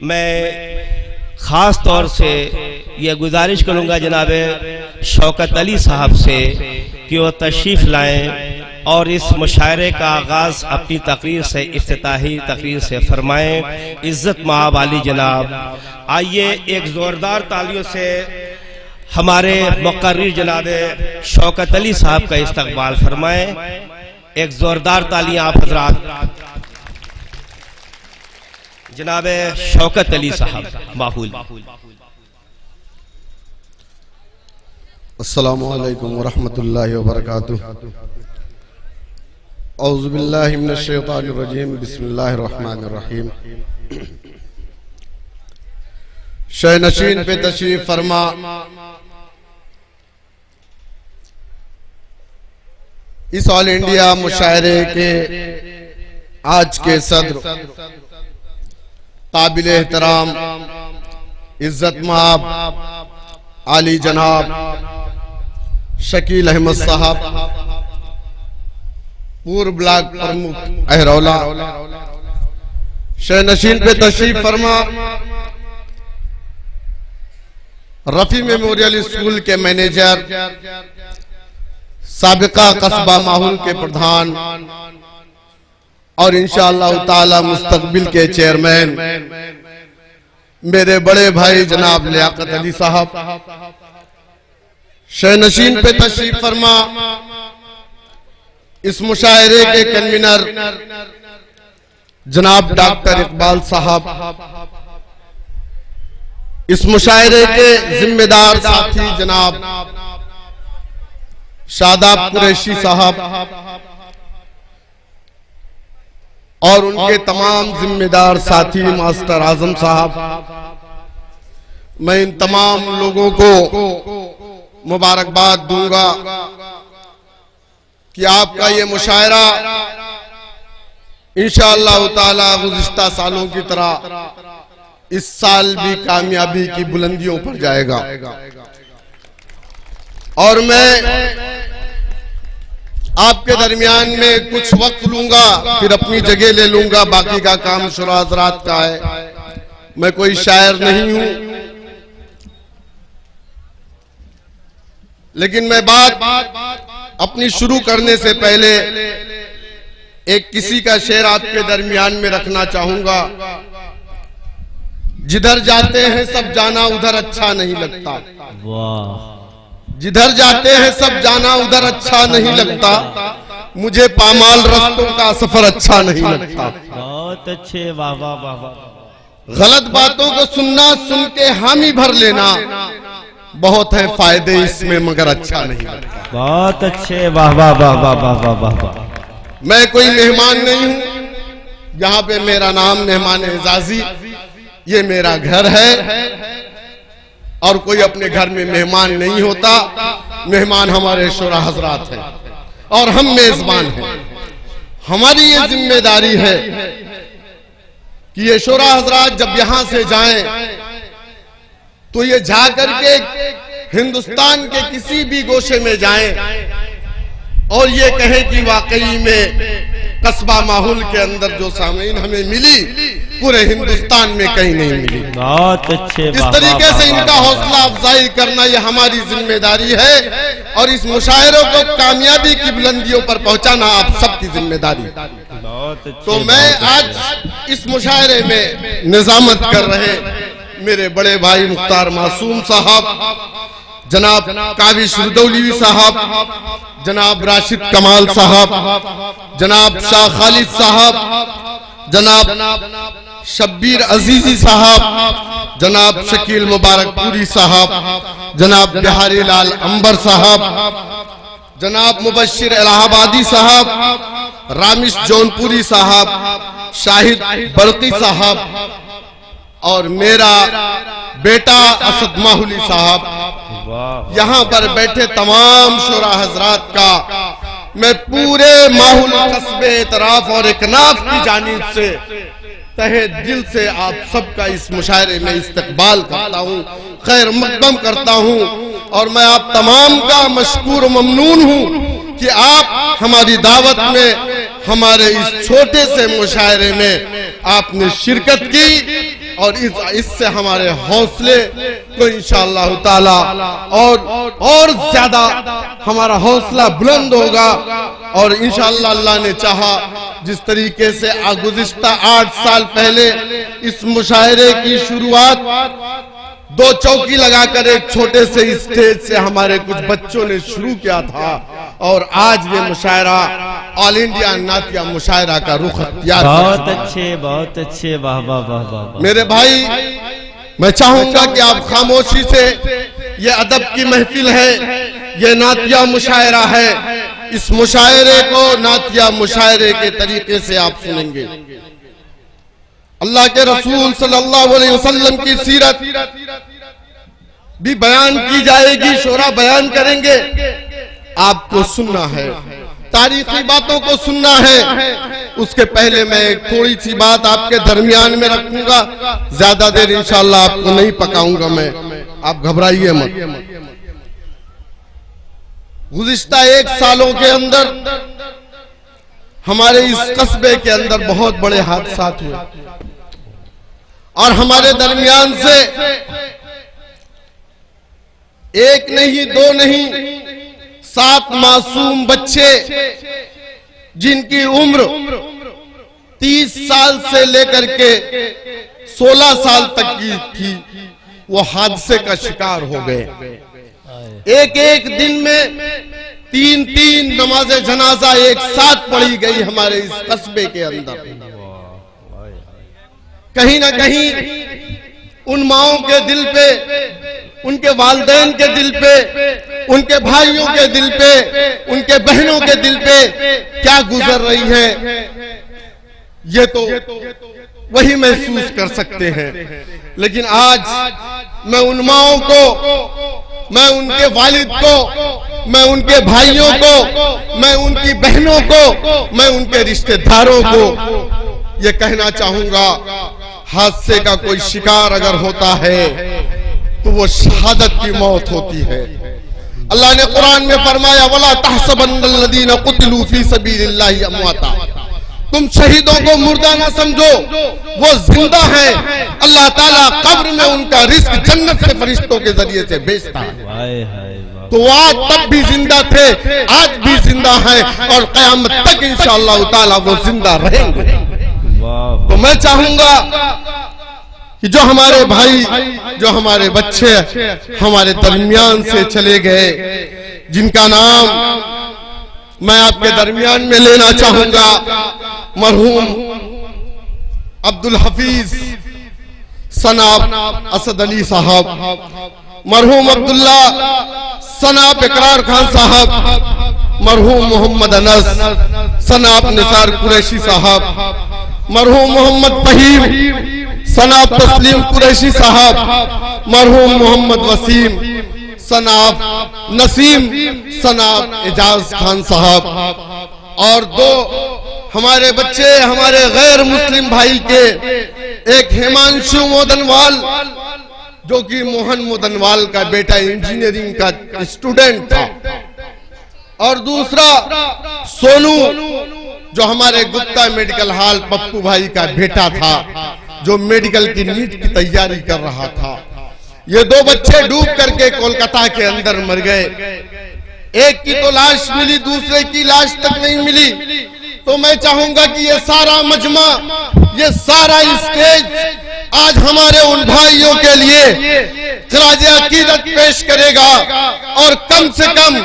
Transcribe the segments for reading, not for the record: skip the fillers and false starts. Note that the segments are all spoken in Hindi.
मैं ख़ास तौर से यह गुजारिश करूँगा जनाब शौकत अली साहब से कि वो तशरीफ़ लाएँ और इस मुशायरे का आगाज़ अपनी तकरीर से, इफ्तिताही तकरीर से फरमाएँ। इज़्ज़त महाब आली जनाब, आइए एक ज़ोरदार तालियों से हमारे मुक़र्रिर जनाब शौकत अली साहब का इस्तक़बाल फरमाएँ। एक ज़ोरदार तालियां आप हज़रात जनाब शौकत अली साहब माहूल। अस्सलामु अलैकुम वरहमतुल्लाहि वबरकातुहू। औज़ु बिल्लाहि मिनश शैतानिर रजीम, बिस्मिल्लाहिर रहमानिर रहीम। शहनशीन पे तशरीफ फरमा इस ऑल इंडिया मुशायरे के आज के सदर काबिल एहतराम इज्जत महाब आली जनाब शकील अहमद साहब, पूर्व ब्लॉक प्रमुख अहरौला। शहनशीन पे तशरीफ फरमा रफी मेमोरियल स्कूल के मैनेजर, साबिका कस्बा माहौल के प्रधान और इंशाअल्लाह ताला मुस्तकबिल के चेयरमैन मेरे बड़े भाई जनाब लियाकत अली साहब। शहनशीन पे तशरीफ फरमा इस मुशायरे के कन्वीनर जनाब डॉक्टर इकबाल साहब, इस मुशायरे के जिम्मेदार साथी जनाब शादाब कुरैशी साहब और उनके तमाम जिम्मेदार साथी मास्टर आजम साहब। मैं इन तमाम लोगों को मुबारकबाद दूंगा कि आपका ये मुशायरा इंशाअल्लाह ताला गुज़िश्ता सालों की तरह इस साल भी कामयाबी की बुलंदियों पर जाएगा। और मैं आपके दरमियान में कुछ वक्त लूंगा, फिर अपनी जगह ले लूंगा, बाकी का काम शुरा हज़रात का है। मैं कोई शायर नहीं हूं, लेकिन मैं बात अपनी शुरू करने से पहले एक किसी का शेर आपके दरमियान में रखना चाहूंगा। जिधर जाते हैं सब जाना उधर अच्छा नहीं लगता। वाह। जिधर जाते हैं सब जाना उधर अच्छा नहीं लगता, मुझे पामाल रास्तों का सफर अच्छा नहीं लगता। बहुत अच्छे, वाह वाह वाह वाह। गलत बातों को सुनना, सुन के हामी भर लेना, बहुत है फायदे इसमें मगर अच्छा नहीं लगता। बहुत अच्छे, वाह वाह वाह वाह वाह वाह वाह। मैं कोई मेहमान नहीं हूं, यहाँ पे मेरा नाम मेहमान एजाजी, ये मेरा घर है और कोई अपने घर में मेहमान नहीं होता। मेहमान हमारे शोरा हजरात हैं और हम मेजबान हैं। हमारी ये जिम्मेदारी है कि ये शोरा हजरात जब यहां से जाएं तो ये जा करके हिंदुस्तान के किसी भी गोशे में जाएं और ये कहें कि वाकई में कस्बा माहौल के अंदर जो सामीन हमें मिली पूरे हिंदुस्तान में कहीं नहीं मिली। बहुत अच्छे। इस तरीके से इनका हौसला अफजाई करना ये हमारी जिम्मेदारी है और इस मुशायरों को कामयाबी की बुलंदियों पर पहुंचाना आप सबकी जिम्मेदारी। तो मैं आज इस मुशायरे में निजामत कर रहे मेरे बड़े भाई मुख्तार मासूम साहब, जनाब काविश रुदौली साहब, जनाब राशिद कमाल साहब, जनाब शाह खालिद साहब, जनाब शब्बीर अजीजी साहब, जनाब शकील मुबारकपुरी साहब, जनाब बिहारी लाल अंबर साहब, जनाब मुबश्शिर इलाहाबादी साहब, रामिश जौनपुरी साहब, शाहिद बरकी साहब और मेरा बेटा असद माहुली साहब। यहाँ पर बैठे तमाम शोरा हजरात का मैं पूरे माहौल कस्बे इतराफ और इकनाफ की जानिब से तहे दिल से आप सबका इस मुशायरे में इस्तकबाल करता हूँ, खैर मकदम करता हूँ और मैं आप तमाम का मशकूर ममनून हूँ कि आप हमारी दावत में हमारे इस छोटे से मुशायरे में आपने शिरकत की और इससे हमारे हौसले को इंशाअल्लाह ताला और ज्यादा हमारा हौसला बुलंद होगा। और इंशाअल्लाह अल्लाह ने चाहा जिस तरीके से गुज़िश्ता 8 साल पहले इस मुशायरे की शुरुआत 2 चौकी लगाकर एक छोटे से स्टेज से हमारे कुछ बच्चों ने शुरू किया था और आज ये मुशायरा ऑल इंडिया नातिया मुशायरा का रुख अख्तियार। बहुत अच्छे वाह वाह वाह वाह। मेरे भाई, मैं चाहूंगा कि आप खामोशी से, ये अदब की महफिल है, ये नातिया मुशायरा है, इस मुशायरे को नातिया मुशायरे के तरीके से आप सुनेंगे। अल्लाह के रसूल सल्लल्लाहु अलैहि वसल्लम की सीरत भी बयान की जाएगी, शोरा बयान करेंगे, आपको सुनना है, तारीखी बातों को सुनना है। उसके पहले मैं एक थोड़ी सी बात आपके दरमियान में रखूंगा, ज्यादा देर इंशाअल्लाह आपको नहीं पकाऊंगा मैं, आप घबराइए मत। गुज़िश्ता 1 सालों के अंदर हमारे इस कस्बे के अंदर बहुत बड़े हादसात हुए और हमारे दरमियान से एक नहीं, 2 नहीं, 7 मासूम बच्चे जिनकी उम्र 30 साल से लेकर के 16 साल तक की थी, वो हादसे का शिकार हो गए। एक दिन में 3 नमाज़े जनाजा एक साथ पढ़ी गई हमारे इस कस्बे के अंदर। कहीं ना कहीं उन माओं के दिल पे, उनके वालिदैन के दिल पे, उनके भाइयों के दिल पे, उनके बहनों के दिल पे क्या गुजर रही है, ये तो वही महसूस कर सकते हैं। लेकिन आज मैं उन माओं को, मैं उनके वालिद को, मैं उनके भाइयों को, मैं उनकी बहनों को, मैं उनके रिश्तेदारों को ये कहना चाहूंगा, हादसे का कोई शिकार अगर होता है तो वो शहादत की मौत होती है। अल्लाह ने कुरान में फरमाया, वला तहसबन्नल्लज़ीना कुतिलू फी सबीलिल्लाहि अमवाता, तुम शहीदों को मुर्दा ना समझो, वो जिंदा है। अल्लाह ताला कब्र में उनका रिस्क जन्नत से फरिश्तों के जरिए से भेजता है। तो आज तब भी जिंदा थे, आज भी जिंदा है और क़यामत तक इंशाअल्लाह ताला वो जिंदा रहेंगे। तो मैं चाहूंगा कि जो हमारे भाई, जो हमारे बच्चे हमारे दरमियान से चले गए, जिनका नाम मैं आपके दरमियान में लेना चाहूंगा, मरहूम अब्दुल हफीज सनाब असद अली साहब, मरहूम अब्दुल्ला सनाब इकरार खान साहब, मरहूम मोहम्मद अनस सनाब निसार कुरैशी साहब, मरहूम मोहम्मद फहीम सनाब तस्लीम कुरैशी साहब, मरहूम मोहम्मद वसीम सनाब नसीम सनाब एजाज खान साहब, और 2 हमारे बच्चे हमारे गैर मुस्लिम भाई के, एक हिमांशु मोदनवाल जो कि मोहन मोदनवाल का बेटा इंजीनियरिंग का स्टूडेंट था, और दूसरा सोनू जो हमारे गुप्ता मेडिकल हॉल पप्पू भाई का बेटा था, जो मेडिकल की नीट की तैयारी कर रहा था। ये 2 बच्चे डूब करके कोलकाता के अंदर मर गए। एक की तो लाश मिली, दूसरे की लाश तक नहीं मिली। तो मैं चाहूंगा कि ये सारा मजमा, ये सारा स्टेज आज हमारे उन भाइयों के लिए खराज अकीदत पेश करेगा, और कम से कम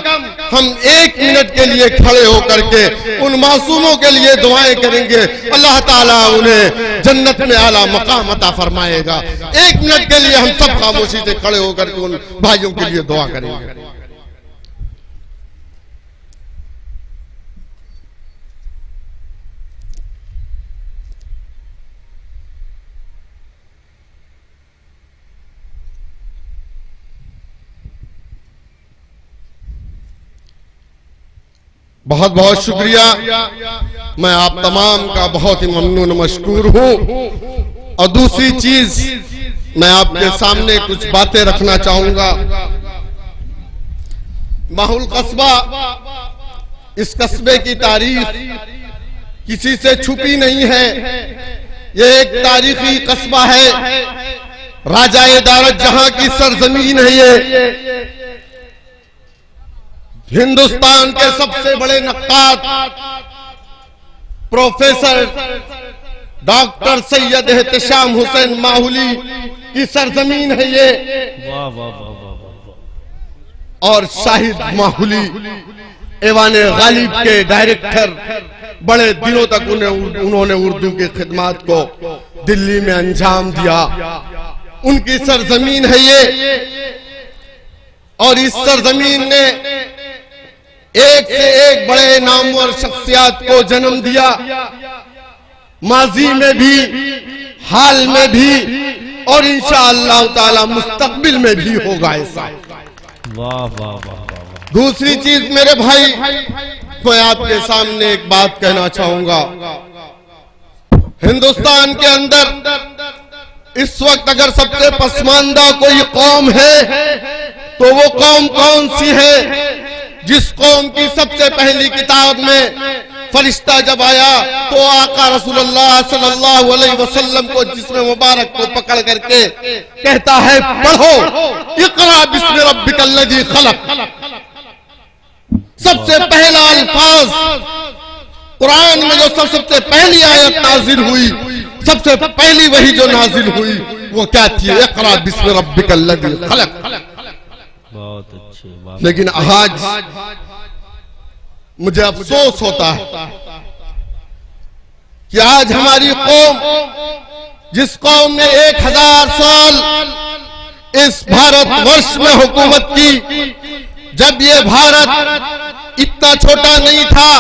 हम 1 मिनट के लिए खड़े होकर के उन मासूमों के लिए दुआएं करेंगे। अल्लाह ताला उन्हें जन्नत में आला मकाम अता फरमाएगा। 1 मिनट के लिए हम सब खामोशी से खड़े होकर के उन भाइयों के लिए दुआ करेंगे। बहुत बहुत शुक्रिया, मैं आप तमाम का बहुत ही ममनून मशकूर हूँ। और दूसरी चीज मैं आपके सामने कुछ बातें रखना चाहूंगा। माहुल कस्बा, इस कस्बे की तारीख किसी से छुपी नहीं है। ये एक तारीखी कस्बा है, राजाए दारत जहां की सरजमीन है। ये हिंदुस्तान के सबसे बड़े नक्काद प्रोफेसर डॉक्टर सैयद एहतशाम हुसैन माहुली की सरजमीन है ये। वाह वाह वाह वाह वाह। और शाहिद माहुली ऐवाने गालिब के डायरेक्टर, बड़े दिनों तक उन्होंने उर्दू की खिदमत को दिल्ली में अंजाम दिया। उनकी सरजमीन है ये। और इस सरजमीन ने एक से एक बड़े नामवर शख्सियत को जन्म दिया, माजी में भी, हाल में भी, और इंशाअल्लाह ताला मुस्तकबिल में भी होगा ऐसा। वाह वाह वाह। दूसरी चीज मेरे भाई, मैं आपके सामने एक बात कहना चाहूंगा। हिंदुस्तान के अंदर इस वक्त अगर सबसे पसमानदा कोई कौम है तो वो कौम कौन सी है? जिस कौम की सबसे पहली किताब में फरिश्ता जब आया तो आका रसूलुल्लाह सल्लल्लाहु अलैहि वसल्लम को जिस्म मुबारक को पकड़ करके कहता है, पढ़ो इक़रा बिस्मि रब्बिकल्लज़ी खलक़। सबसे पहला अल्फाज कुरान में जो सबसे पहली आयत नाजिल हुई, सबसे पहली वही जो नाजिल हुई वो क्या थी? इक़रा बिस्मि रब्बिकल्लज़ी खलक़। बहुत अच्छी बात। लेकिन आज मुझे अफसोस होता है कि आज हमारी कौम, जिस कौम ने 1000 साल इस भारतवर्ष में हुकूमत की, जब ये भारत इतना छोटा नहीं था,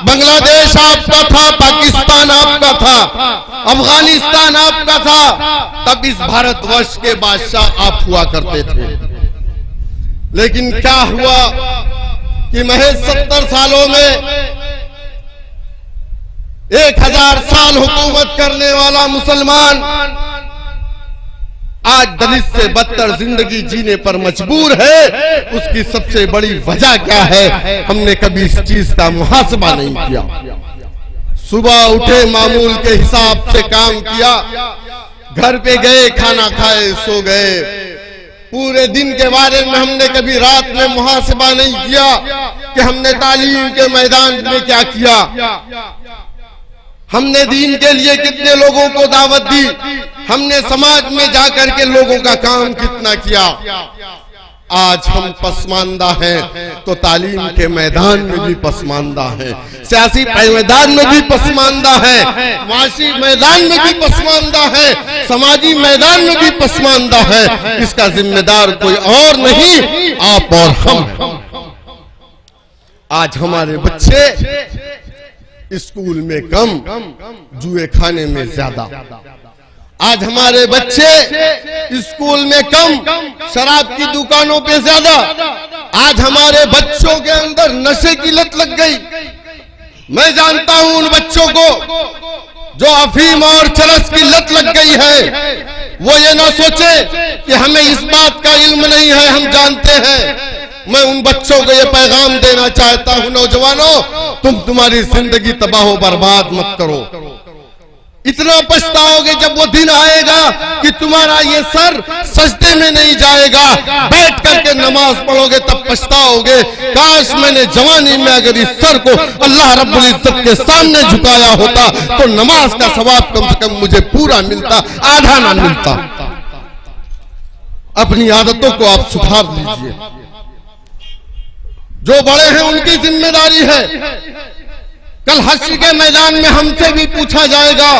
बांग्लादेश आपका था, पाकिस्तान आपका था, अफगानिस्तान आपका था, तब इस भारतवर्ष के बादशाह आप हुआ करते थे। लेकिन क्या हुआ कि महज 70 सालों में 1000 साल हुकूमत करने वाला मुसलमान आज दलित से बदतर जिंदगी जीने पर मजबूर है। उसकी सबसे बड़ी वजह क्या है? हमने कभी इस चीज का मुहासबा नहीं किया। सुबह उठे, मामूल के हिसाब से काम किया, घर पे गए, खाना खाए, सो गए। पूरे दिन के बारे में हमने कभी रात में मुहासबा नहीं किया कि हमने तालीम के मैदान में क्या किया, हमने दीन के लिए कितने लोगों को दावत दी, हमने समाज में जाकर के लोगों का काम कितना किया। आज हम पसमानदा हैं तो तालीम के मैदान में भी पसमानदा हैं, सियासी मैदान में भी पसमानदा हैं, माशी मैदान में भी पसमानदा हैं, समाजी मैदान में भी पसमानदा है। इसका जिम्मेदार कोई और नहीं, आप और हम हैं। आज हमारे बच्चे स्कूल में कम, जुए खाने में ज्यादा। आज हमारे बच्चे स्कूल में कम, शराब की दुकानों पे ज्यादा। आज हमारे बच्चों के अंदर नशे की लत लग गई। मैं जानता हूं उन बच्चों को जो अफीम और चरस की लत लग गई है। वो ये ना सोचे कि हमें इस बात का इल्म नहीं है, हम जानते हैं। मैं उन बच्चों को ये पैगाम देना चाहता हूं, नौजवानों, तुम तुम्हारी जिंदगी तबाह बर्बाद मत करो। इतना पछताओगे जब वो दिन आएगा कि तुम्हारा ये सर सजदे में नहीं जाएगा, बैठ करके नमाज पढ़ोगे तब पछताओगे, काश मैंने जवानी में अगर इस सर को अल्लाह रब्बुल इज्जत के सामने झुकाया होता तो नमाज का सवाब कम से कम मुझे पूरा मिलता, आधा ना मिलता। अपनी आदतों को आप सुधार लीजिए। जो बड़े हैं उनकी जिम्मेदारी है। कल हश्र के मैदान में हमसे भी पूछा जाएगा,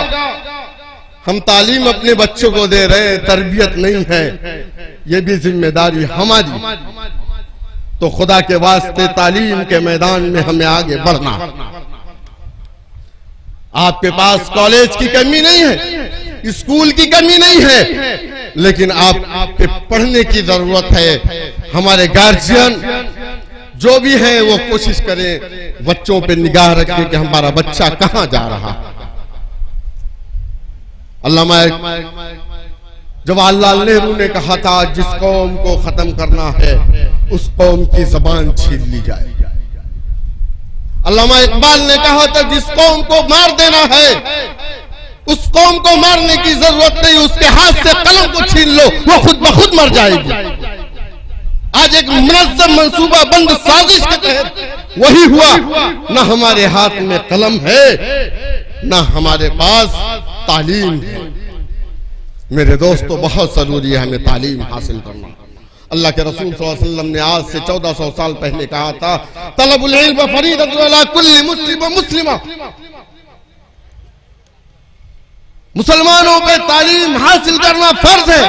हम तालीम अपने बच्चों को दे रहे हैं, तरबियत नहीं है, ये भी जिम्मेदारी हमारी। तो खुदा के वास्ते तालीम के मैदान में हमें आगे बढ़ना। आपके पास कॉलेज की कमी नहीं है, स्कूल की कमी नहीं है, लेकिन आपके पढ़ने की जरूरत है। हमारे गार्जियन जो भी है वो कोशिश करें बच्चों पे निगाह रखें कि हमारा बच्चा कहां जा रहा है। अल्लामा जवाहरलाल नेहरू ने कहा था, जिस कौम को खत्म करना है उस कौम की जबान छीन ली जाए। अल्लामा इकबाल ने कहा था, जिस कौम को मार देना है उस कौम को मारने की जरूरत नहीं, उसके हाथ से कलम को छीन लो, वो खुद ब खुद मर जाएगी। आज एक मुनज़्ज़म मंसूबा बंद साजिश के तहत वही हुआ। न हमारे हाथ में कलम है, न हमारे पास तालीम है। मेरे दोस्तों, बहुत जरूरी है हमें तालीम हासिल करना। अल्लाह के रसूल सल्लल्लाहु अलैहि वसल्लम ने आज से 1400 साल पहले कहा था, तलबुल इल्म फरीदतुन अला कुल्ली मुस्लिम व मुस्लिमा। मुसलमानों पे तालीम हासिल करना फर्ज है।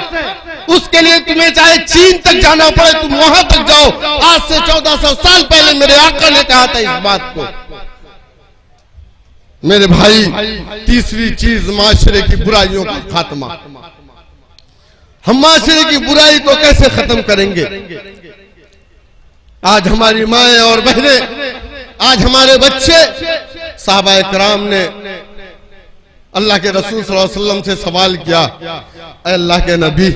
उसके लिए तुम्हें चाहे चीन तक जाना पड़े, तुम वहां तक जाओ। आज से 1400 साल पहले मेरे आका ने कहा था इस बात को। मेरे भाई, तीसरी चीज माशरे की बुराइयों का खात्मा। हम माशरे की बुराई को कैसे खत्म करेंगे? आज हमारी माएं और बहनें, आज हमारे बच्चे, साहबा इकराम ने अल्लाह के रसूल सल्लल्लाहु अलैहि वसल्लम से सवाल किया, अल्लाह के नबी,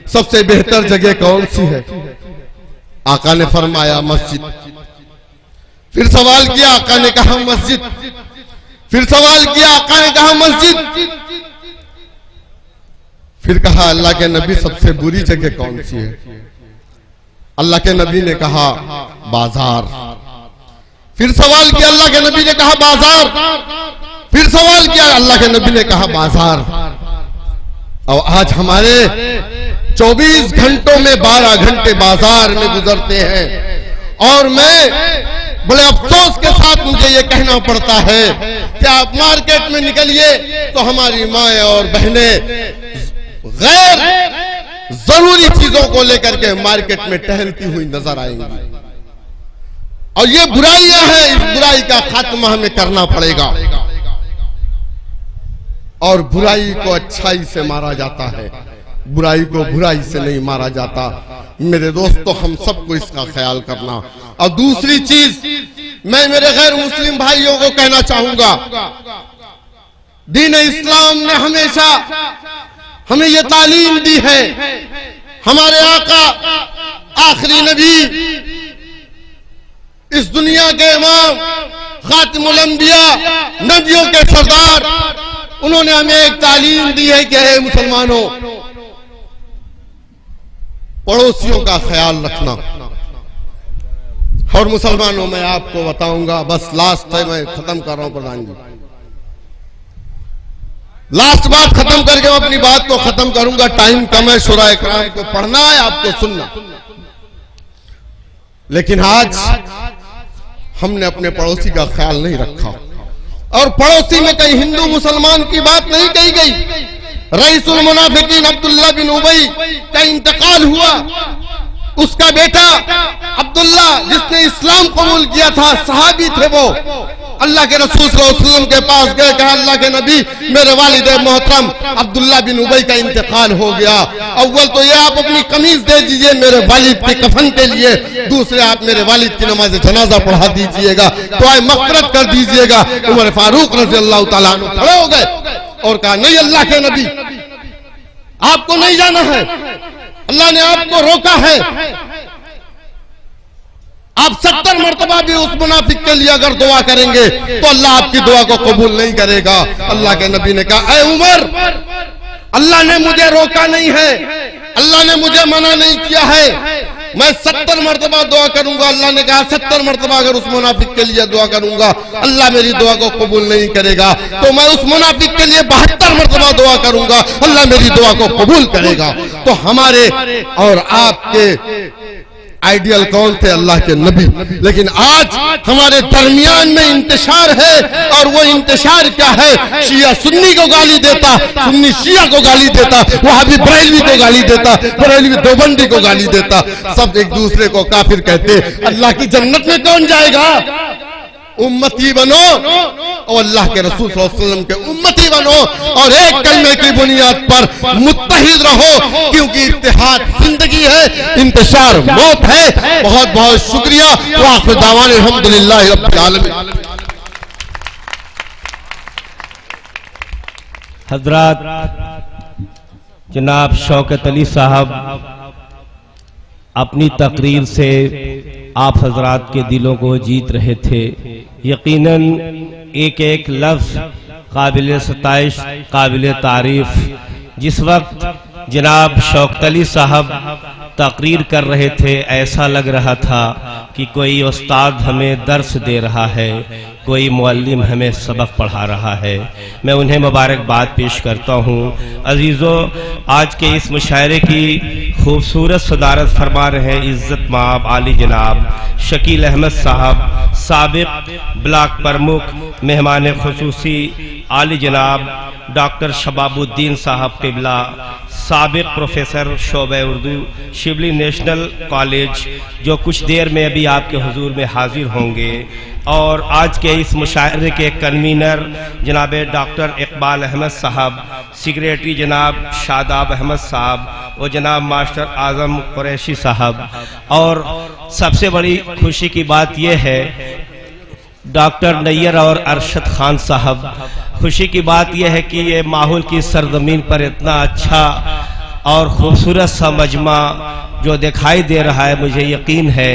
सबसे बेहतर जगह कौन सी है? आका ने फरमाया मस्जिद। फिर सवाल किया, आका ने कहा मस्जिद। फिर सवाल किया, आका ने कहा मस्जिद। फिर कहा, अल्लाह के नबी, सबसे बुरी जगह कौन सी है? अल्लाह के नबी ने कहा बाजार। फिर सवाल किया, अल्लाह के नबी ने कहा बाजार। फिर सवाल किया, अल्लाह के नबी ने कहा बाजार। और आज हमारे 24 घंटों में 12 घंटे बाजार में गुजरते हैं। और मैं बड़े अफसोस के साथ मुझे ये कहना पड़ता है कि आप मार्केट में निकलिए तो हमारी माएं और बहनें गैर जरूरी चीजों को लेकर के मार्केट में टहलती हुई नजर आएंगी। और ये बुराइयां हैं, इस बुराई का खात्मा हमें करना पड़ेगा। और बुराई को अच्छाई से मारा जाता है, बुराई को बुराई से नहीं मारा जाता। मेरे दोस्तों, हम सबको इसका ख्याल करना। और दूसरी चीज, मैं मेरे गैर मुस्लिम भाइयों को कहना चाहूंगा, दीन इस्लाम ने हमेशा हमें यह तालीम दी है। हमारे आका आखिरी नबी, इस दुनिया के इमाम, खातिमुल अंबिया, नबियों के सरदार, उन्होंने हमें एक तालीम दी है कि हे मुसलमानों, पड़ोसियों का ख्याल रखना। और मुसलमानों, मैं आपको बताऊंगा, बस लास्ट है, मैं खत्म कर रहा हूं प्रधान जी, लास्ट बात खत्म करके मैं अपनी बात को खत्म करूंगा। टाइम कम है, शुरा इकराम को पढ़ना है, आपको सुनना। लेकिन आज हमने अपने पड़ोसी का ख्याल नहीं रखा। और पड़ोसी में कहीं हिंदू मुसलमान की बात नहीं कही गई। रईसुल मुनाफिकीन अब्दुल्ला बिन उबई का इंतकाल हुआ। उसका बेटा अब्दुल्ला, जिसने इस्लाम कबूल किया था, सहाबी थे वो, अल्लाह के रसूल सल्लल्लाहु अलैहि वसल्लम के पास गए, कहा अल्लाह के नबी, मेरे वालिद मोहतरम अब्दुल्ला बिन उबई का इंतकाल हो गया। अव्वल तो ये आप अपनी कमीज दे दीजिए मेरे वालिद के कफन के लिए, दूसरे आप मेरे वालिद की नमाज जनाजा पढ़ा दीजिएगा, दुआए मग़फ़िरत कर दीजिएगा। उमर फारूक रज़ी अल्लाह तआला अन्हु खड़े हो गए और कहा, नहीं अल्लाह के नबी, आपको नहीं जाना है, अल्लाह ने आपको रोका है। आप 70 मरतबा भी उस मुनाफिक के लिए अगर दुआ करेंगे तो अल्लाह आपकी दुआ को कबूल नहीं करेगा। अल्लाह के नबी ने कहा, ऐ उमर, अल्लाह ने मुझे रोका नहीं है, अल्लाह ने मुझे मना नहीं किया है, मैं 70 मरतबा दुआ करूंगा। अल्लाह ने कहा 70 मरतबा अगर उस मुनाफिक के लिए दुआ करूंगा, अल्लाह मेरी दुआ को कबूल नहीं करेगा, तो मैं उस मुनाफिक के लिए 72 मरतबा दुआ करूंगा, अल्लाह मेरी दुआ को कबूल करेगा। तो हमारे और आपके आइडियल कौन थे? अल्लाह के नबी। लेकिन आज हमारे दरमियान में इंतशार है, और वो इंतशार क्या है? शिया सुन्नी को गाली देता, सुन्नी शिया को गाली देता, वहाबी बरेलवी को गाली देता, बरेलवी देवबंदी को गाली देता, सब एक दूसरे को काफिर कहते। अल्लाह की जन्नत में कौन जाएगा? उम्मती बनो और अल्लाह के रसूल सल्लल्लाहु अलैहि वसल्लम के उम्मती बनो और एक कलमे की बुनियाद पर मुत्तहिद रहो, क्योंकि इत्तेहाद जिंदगी है, इंतशार मौत है। बहुत बहुत शुक्रिया। वाखिर दावाना अल्हम्दुलिल्लाहि रब्बिल आलमीन। हजरात, जनाब शौकत अली साहब अपनी तकरीर से आप हजरात के दिलों को जीत रहे थे। यकीनन एक एक लफ्ज काबिल सताइश, काबिल तारीफ। जिस वक्त जनाब शौकत अली साहब तकरीर कर रहे थे, ऐसा लग रहा था कि कोई उस्ताद हमें दर्स दे रहा है, कोई मुअल्लिम हमें सबक पढ़ा रहा है। मैं उन्हें मुबारकबाद पेश करता हूँ। अजीज़ों, आज के इस मुशायरे की खूबसूरत सदारत फरमा रहे हैं इज़्ज़त माब आली जनाब शकील अहमद साहब, साबिक ब्लॉक प्रमुख। मेहमान खुसूसी आली जनाब डॉक्टर शबाबुद्दीन साहब क़िबला, साबिक प्रोफेसर शोबे उर्दू शिबली नेशनल कॉलेज, जो कुछ देर में अभी आपके हुजूर में हाजिर होंगे। और आज के इस मुशायरे के कन्वीनर जनाब डॉक्टर इकबाल अहमद साहब, सेक्रेटरी जनाब शादाब अहमद साहब और जनाब मास्टर आज़म कुरैशी साहब। और सबसे बड़ी खुशी की बात यह है डॉक्टर नैयर और अरशद खान साहब। खुशी की बात यह है कि ये माहौल की सरजमीन पर इतना अच्छा और खूबसूरत सा मजमा जो दिखाई दे रहा है, मुझे यकीन है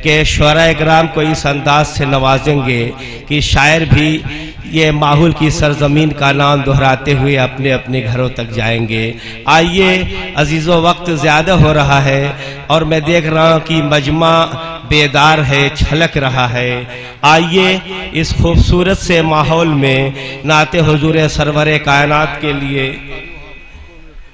कि शुअरा इकराम को इस अंदाज से नवाजेंगे कि शायर भी ये माहौल की सरजमीन का नाम दोहराते हुए अपने अपने घरों तक जाएंगे। आइए अजीज़ों, वक्त ज़्यादा हो रहा है और मैं देख रहा हूँ कि मजमा बेदार है, छलक रहा है। आइए इस खूबसूरत से माहौल में नाते हुजूर सरवरे कायनात के लिए